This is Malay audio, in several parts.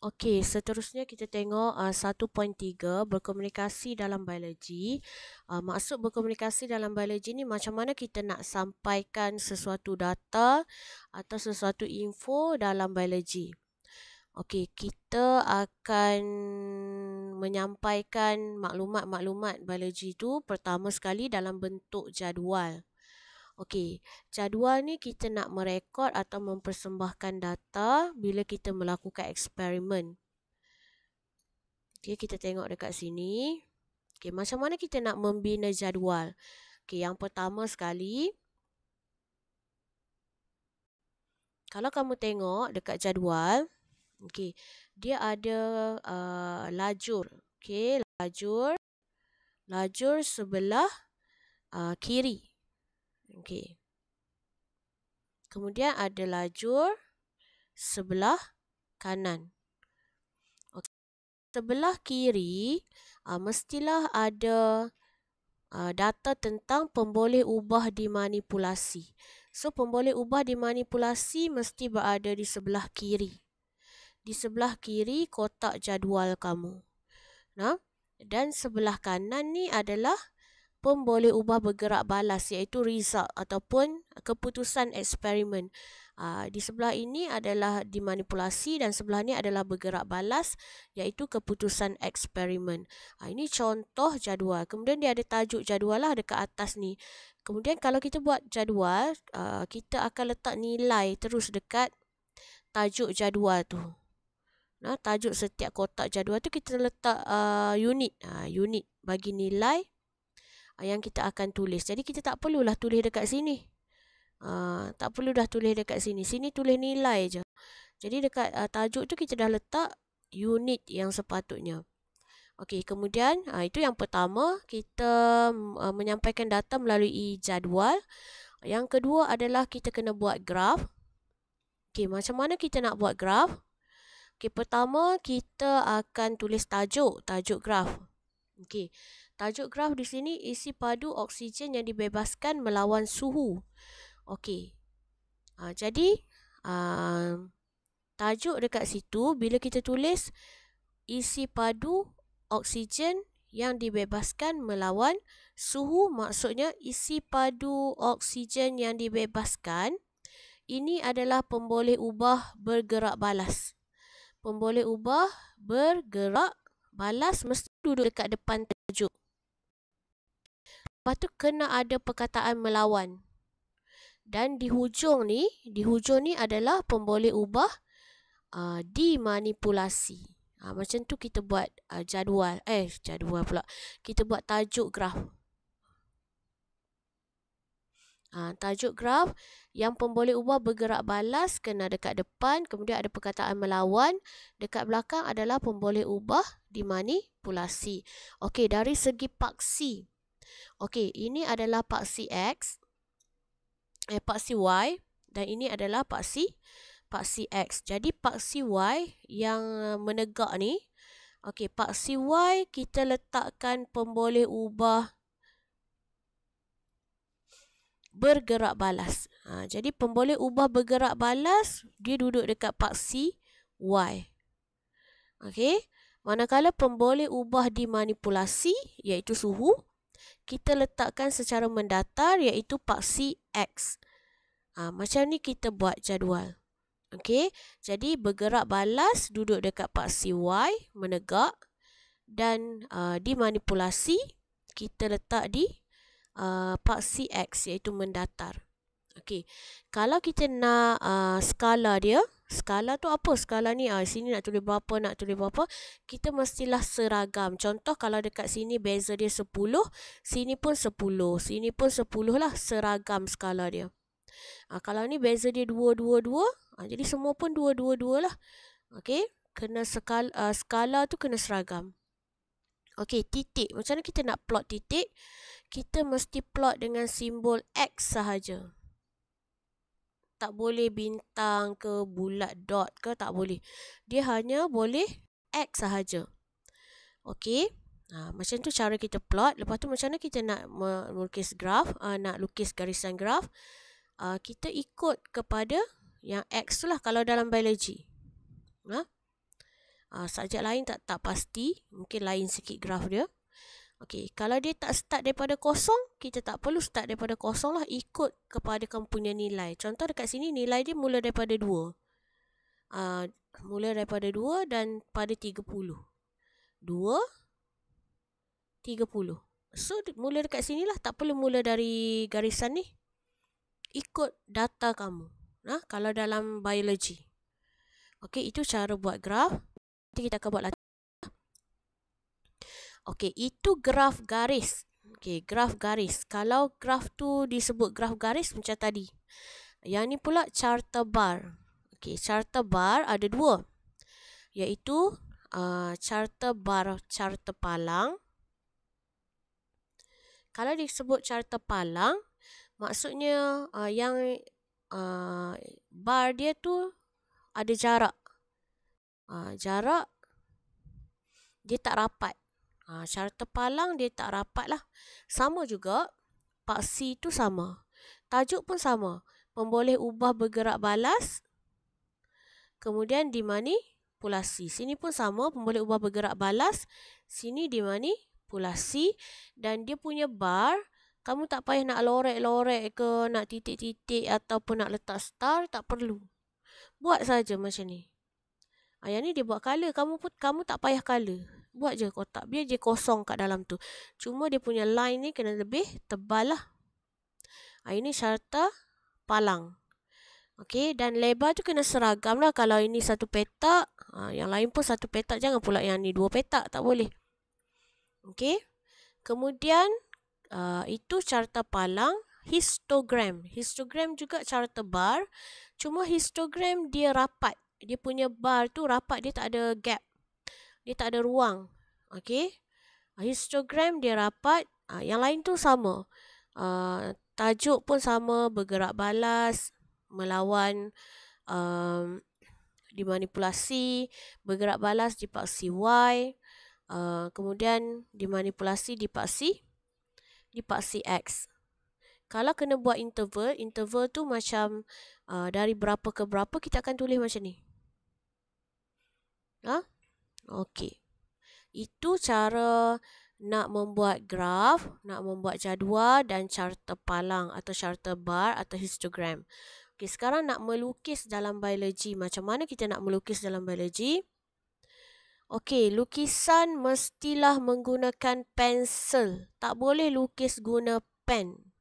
Okey, seterusnya kita tengok 1.3 berkomunikasi dalam biologi. Maksud berkomunikasi dalam biologi ni macam mana kita nak sampaikan sesuatu data atau sesuatu info dalam biologi. Okey, kita akan menyampaikan maklumat-maklumat biologi tu pertama sekali dalam bentuk jadual. Okey, jadual ni kita nak merekod atau mempersembahkan data bila kita melakukan eksperimen. Okey, kita tengok dekat sini. Okey, macam mana kita nak membina jadual? Okey, yang pertama sekali, kalau kamu tengok dekat jadual, okey, dia ada lajur. Okey, lajur sebelah kiri. Okey. Kemudian ada lajur sebelah kanan. Okay. Sebelah kiri mestilah ada data tentang pemboleh ubah dimanipulasi. So pemboleh ubah dimanipulasi mesti berada di sebelah kiri. Di sebelah kiri kotak jadual kamu. Nah, dan sebelah kanan ni adalah pemboleh ubah bergerak balas iaitu result ataupun keputusan eksperimen. Di sebelah ini adalah dimanipulasi dan sebelah ni adalah bergerak balas iaitu keputusan eksperimen. Ini contoh jadual. Kemudian dia ada tajuk jadual lah dekat atas ni. Kemudian kalau kita buat jadual, kita akan letak nilai terus dekat tajuk jadual tu. Nah, tajuk setiap kotak jadual tu kita letak unit. Unit bagi nilai yang kita akan tulis. Jadi kita tak perlulah tulis dekat sini. Tak perlu dah tulis dekat sini. Sini tulis nilai je. Jadi dekat tajuk tu kita dah letak unit yang sepatutnya. Okey, kemudian itu yang pertama, kita menyampaikan data melalui jadual. Yang kedua adalah kita kena buat graf. Okey, macam mana kita nak buat graf? Okey, pertama kita akan tulis tajuk graf. Okey, tajuk graf di sini isi padu oksigen yang dibebaskan melawan suhu. Okey, jadi tajuk dekat situ bila kita tulis isi padu oksigen yang dibebaskan melawan suhu, maksudnya isi padu oksigen yang dibebaskan ini adalah pemboleh ubah bergerak balas. Pemboleh ubah bergerak balas mesti duduk dekat depan tajuk. Lepas tu kena ada perkataan melawan. Dan di hujung ni adalah pemboleh ubah dimanipulasi. Macam tu kita buat jadual pula. Kita buat tajuk graf. Tajuk graf yang pemboleh ubah bergerak balas kena dekat depan, kemudian ada perkataan melawan, dekat belakang adalah pemboleh ubah dimanipulasi. Okey, dari segi paksi. Okey, ini adalah paksi X, paksi Y dan ini adalah paksi X. Jadi paksi Y yang menegak ni, okey, paksi Y kita letakkan pemboleh ubah bergerak balas. Jadi pemboleh ubah bergerak balas dia duduk dekat paksi Y. Okey, manakala pemboleh ubah dimanipulasi iaitu suhu kita letakkan secara mendatar iaitu paksi X. Macam ni kita buat jadual. Okey, jadi bergerak balas duduk dekat paksi Y menegak dan dimanipulasi kita letak di paksi X iaitu mendatar. Okey, kalau kita nak skala dia, skala tu apa? Skala ni sini nak tulis berapa, kita mestilah seragam. Contoh kalau dekat sini beza dia 10, sini pun 10, sini pun 10 lah, seragam skala dia. Kalau ni beza dia 2, 2, 2, jadi semua pun 2, 2, 2 lah. Okey, kena skala tu kena seragam. Okey, titik. Macam mana kita nak plot titik? Kita mesti plot dengan simbol X sahaja. Tak boleh bintang ke bulat dot ke, tak boleh. Dia hanya boleh X sahaja. Okey. Macam tu cara kita plot. Lepas tu macam mana kita nak melukis graf, nak lukis garisan graf? Kita ikut kepada yang X tu lah kalau dalam biologi. Subjek lain tak pasti, mungkin lain sikit graf dia. Okey, kalau dia tak start daripada kosong, kita tak perlu start daripada kosong lah, ikut kepada kamu punya nilai. Contoh dekat sini nilai dia mula daripada 2. Mula daripada 2 dan pada 30. 2, 30. So, mula dekat sini lah, tak perlu mula dari garisan ni. Ikut data kamu. Kalau dalam biologi. Okey, itu cara buat graf. Nanti kita akan buat latihan. Okey, itu graf garis. Okey, graf garis. Kalau graf tu disebut graf garis macam tadi. Yang ni pula carta bar. Okey, carta bar ada 2. Iaitu carta bar, carta palang. Kalau disebut carta palang, maksudnya yang bar dia tu ada jarak. Jarak dia tak rapat. Carta palang dia tak rapat lah. Sama juga, paksi tu sama. Tajuk pun sama. Pemboleh ubah bergerak balas. Kemudian dimanipulasi. Sini pun sama, pemboleh ubah bergerak balas. Sini dimanipulasi. Dan dia punya bar, kamu tak payah nak lorek-lorek ke, nak titik-titik ataupun nak letak star, tak perlu. Buat saja macam ni. Yang ni dia buat color, kamu tak payah color. Buat je kotak, biar je kosong kat dalam tu. Cuma dia punya line ni kena lebih tebal lah. Ini carta palang. Okey, dan lebar tu kena seragam lah. Kalau ini 1 petak, yang lain pun 1 petak. Jangan pula yang ni 2 petak, tak boleh. Okey, kemudian itu carta palang. Histogram. Histogram juga carta bar. Cuma histogram dia rapat. Dia punya bar tu rapat, dia tak ada gap. Dia tak ada ruang. Okey. Histogram dia rapat. Yang lain tu sama. Tajuk pun sama. Bergerak balas. Melawan dimanipulasi. Bergerak balas dipaksi Y. Kemudian dimanipulasi dipaksi X. Kalau kena buat interval. Interval tu macam dari berapa ke berapa kita akan tulis macam ni. Okey. Itu cara nak membuat graf, nak membuat jadual dan carta palang atau carta bar atau histogram. Okey, sekarang nak melukis dalam biologi. Macam mana kita nak melukis dalam biologi? Okey, lukisan mestilah menggunakan pensel. Tak boleh lukis guna pen.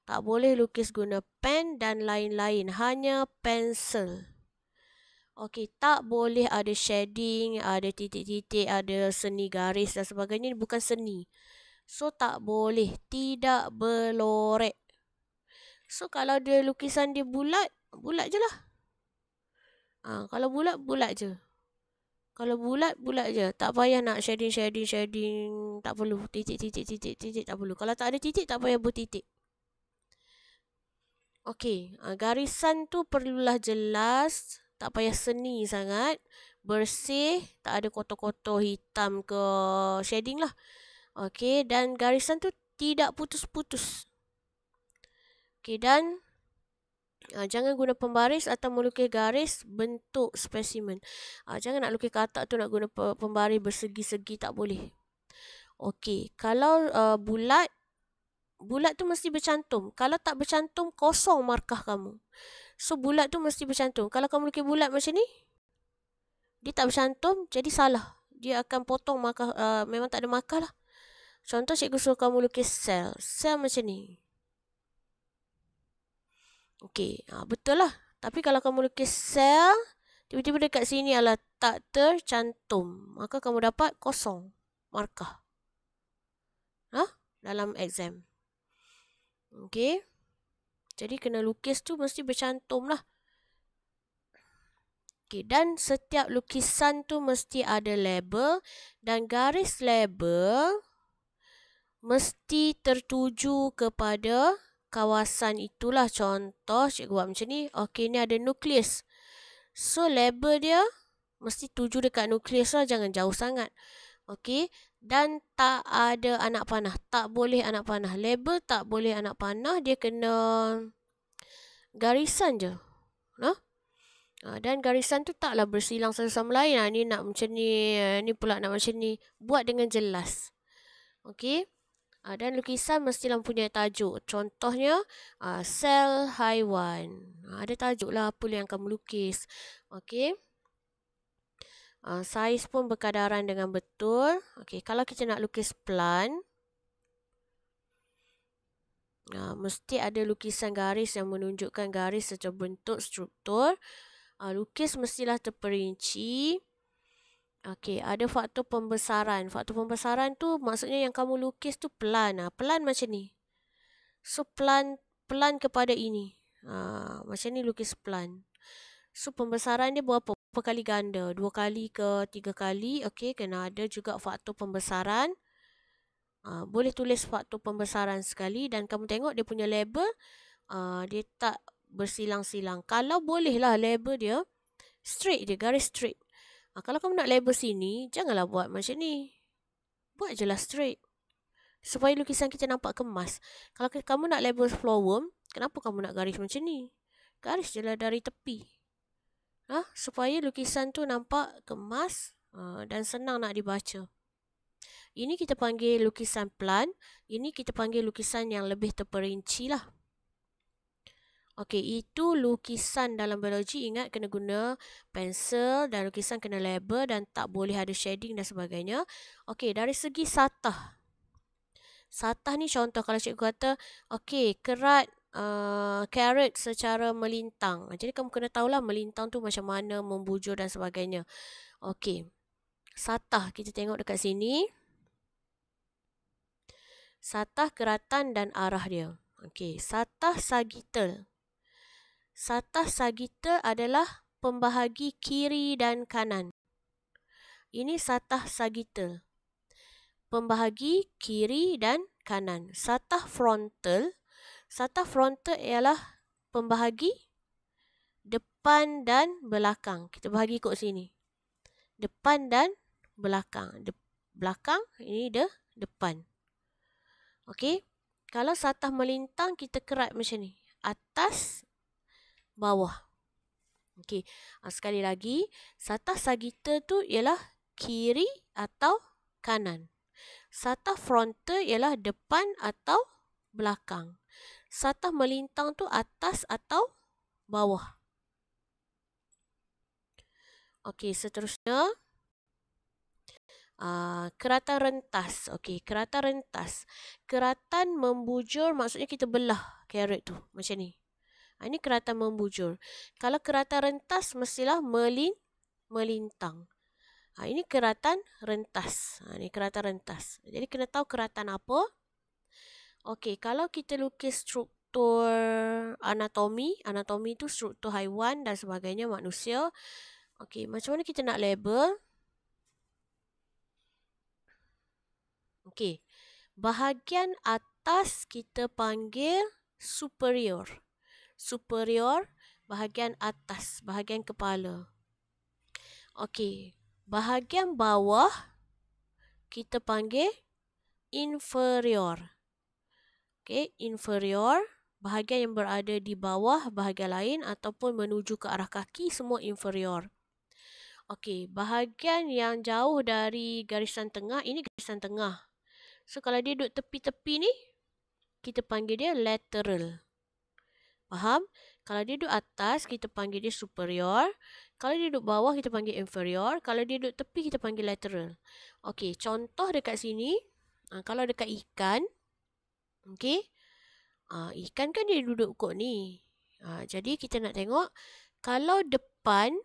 Tak boleh lukis guna pen dan lain-lain. Hanya pensel. Okey, tak boleh ada shading, ada titik-titik, ada seni garis dan sebagainya. Ini bukan seni. So, tak boleh. Tidak berlorek. So, kalau dia lukisan dia bulat, bulat je lah. Kalau bulat, bulat je. Kalau bulat, bulat je. Tak payah nak shading. Tak perlu. Titik, tak perlu. Kalau tak ada titik, tak payah bertitik. Okey, garisan tu perlulah jelas. Tak payah seni sangat. Bersih. Tak ada kotor-kotor hitam ke shading lah. Okey, dan garisan tu tidak putus-putus. Okey, dan jangan guna pembaris atau melukis garis bentuk spesimen. Jangan nak lukis katak tu nak guna pembaris bersegi-segi, tak boleh. Okey, kalau bulat tu mesti bercantum. Kalau tak bercantum, kosong markah kamu. So, bulat tu mesti bercantum. Kalau kamu lukis bulat macam ni, dia tak bercantum, jadi salah. Dia akan potong markah, memang tak ada markah lah. Contoh, cikgu suruh kamu lukis sel. Sel macam ni. Okey, betul lah. Tapi kalau kamu lukis sel, tiba-tiba dekat sini adalah tak tercantum. Maka kamu dapat kosong markah. Dalam exam. Okey. Jadi kena lukis tu mesti bercantum lah. Okey, dan setiap lukisan tu mesti ada label. Dan garis label mesti tertuju kepada kawasan itulah. Contoh, cikgu buat macam ni. Okey, ni ada nukleus. So, label dia mesti tuju dekat nukleus lah. Jangan jauh sangat. Okey. Dan tak ada anak panah. Tak boleh anak panah. Label tak boleh anak panah. Dia kena garisan je. Dan garisan tu taklah bersilang satu sama lain. Ni nak macam ni, ni pula nak macam ni. Buat dengan jelas. Okey. Dan lukisan mestilah mempunyai tajuk. Contohnya, sel haiwan. Ada tajuk lah apa yang kamu lukis. Okey. Saiz pun berkadaran dengan betul. Okey, kalau kita nak lukis plant, mesti ada lukisan garis yang menunjukkan garis secara bentuk struktur. Lukis mestilah terperinci. Okey, ada faktor pembesaran. Faktor pembesaran tu maksudnya yang kamu lukis tu pelan. Pelan macam ni. So, pelan kepada ini. Macam ni lukis pelan. So, pembesaran dia berapa kali ganda? 2 kali ke 3 kali. Okey, kena ada juga faktor pembesaran. Boleh tulis faktor pembesaran sekali dan kamu tengok dia punya label. Dia tak bersilang-silang. Kalau bolehlah label dia straight je, garis straight. Kalau kamu nak label sini, janganlah buat macam ni. Buat je lah straight. Supaya lukisan kita nampak kemas. Kalau kamu nak label flower, kenapa kamu nak garis macam ni? Garis je lah dari tepi. Supaya lukisan tu nampak kemas dan senang nak dibaca. Ini kita panggil lukisan plant. Ini kita panggil lukisan yang lebih terperinci lah. Okey, itu lukisan dalam biologi. Ingat kena guna pensel dan lukisan kena label dan tak boleh ada shading dan sebagainya. Okey, dari segi satah. Satah ni contoh kalau cikgu kata, okey, kerat carrot secara melintang. Jadi kamu kena tahulah melintang tu macam mana, membujur dan sebagainya. Okey, satah kita tengok dekat sini. Satah keratan dan arah dia. Okey, satah sagittal. Satah sagittal adalah pembahagi kiri dan kanan. Ini satah sagittal. Pembahagi kiri dan kanan. Satah frontal. Satah frontal ialah pembahagi depan dan belakang. Kita bahagi ikut sini. Depan dan belakang. Belakang, ini depan. Okey. Kalau satah melintang, kita kerat macam ni. Atas, bawah. Okey. Sekali lagi, satah sagittal tu ialah kiri atau kanan. Satah frontal ialah depan atau belakang. Satah melintang tu atas atau bawah. Okey, seterusnya. Keratan rentas. Okey, keratan rentas. Keratan membujur maksudnya kita belah carrot tu. Macam ni. Ini keratan membujur. Kalau keratan rentas mestilah melintang. Ini keratan rentas. Ini keratan rentas. Jadi kena tahu keratan apa. Okey, kalau kita lukis struktur anatomi. Anatomi tu struktur haiwan dan sebagainya, manusia. Okey, macam mana kita nak label? Okey, bahagian atas kita panggil superior. Superior, bahagian atas, bahagian kepala. Okey, bahagian bawah kita panggil inferior. Okey, inferior, bahagian yang berada di bawah bahagian lain ataupun menuju ke arah kaki, semua inferior. Okey, bahagian yang jauh dari garisan tengah, ini garisan tengah. So, kalau dia duduk tepi-tepi ni, kita panggil dia lateral. Faham? Kalau dia duduk atas, kita panggil dia superior. Kalau dia duduk bawah, kita panggil inferior. Kalau dia duduk tepi, kita panggil lateral. Okey, contoh dekat sini, kalau dekat ikan, okey, ikan kan dia duduk kot ni. Jadi, kita nak tengok, kalau depan,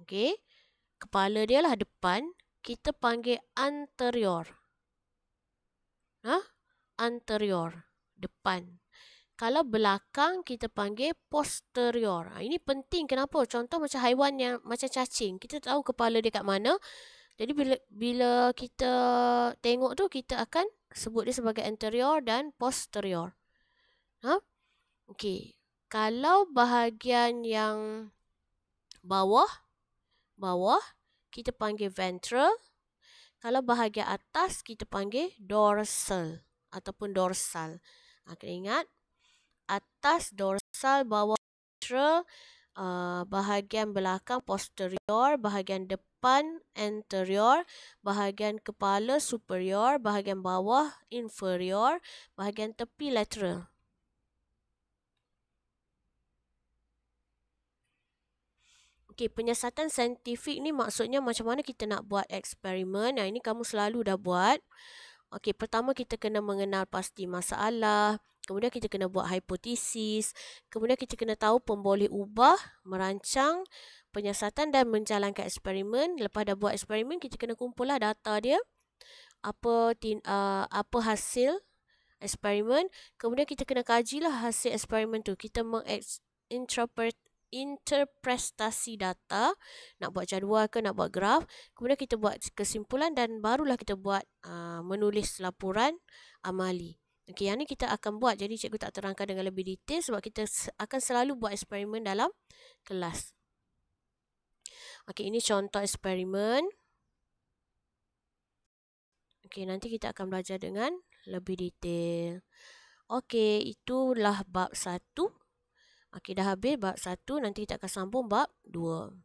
okey, kepala dia lah depan, kita panggil anterior. Anterior, depan. Kalau belakang, kita panggil posterior. Ini penting. Kenapa? Contoh macam haiwan yang macam cacing. Kita tahu kepala dia kat mana. Jadi bila kita tengok tu, kita akan sebut dia sebagai anterior dan posterior. Okey. Kalau bahagian yang bawah, kita panggil ventral. Kalau bahagian atas, kita panggil dorsal ataupun dorsal. Kena ingat, atas dorsal, bawah ventral, bahagian belakang posterior, bahagian depan anterior, bahagian kepala superior, bahagian bawah inferior, bahagian tepi lateral. Okey, penyiasatan saintifik ni maksudnya macam mana kita nak buat eksperimen. Ini kamu selalu dah buat. Okey, pertama kita kena mengenal pasti masalah. Kemudian kita kena buat hipotesis. Kemudian kita kena tahu pemboleh ubah, merancang penyiasatan dan menjalankan eksperimen. Lepas dah buat eksperimen, kita kena kumpullah data dia. Apa hasil eksperimen. Kemudian kita kena kajilah hasil eksperimen tu. Kita interpretasi data, nak buat jadual ke, nak buat graf. Kemudian kita buat kesimpulan dan barulah kita buat menulis laporan amali. Okey, yang ni kita akan buat. Jadi cikgu tak terangkan dengan lebih detail sebab kita akan selalu buat eksperimen dalam kelas. Okey, ini contoh eksperimen. Okey, nanti kita akan belajar dengan lebih detail. Okey, itulah bab 1. Okey, dah habis bab 1. Nanti kita akan sambung bab 2.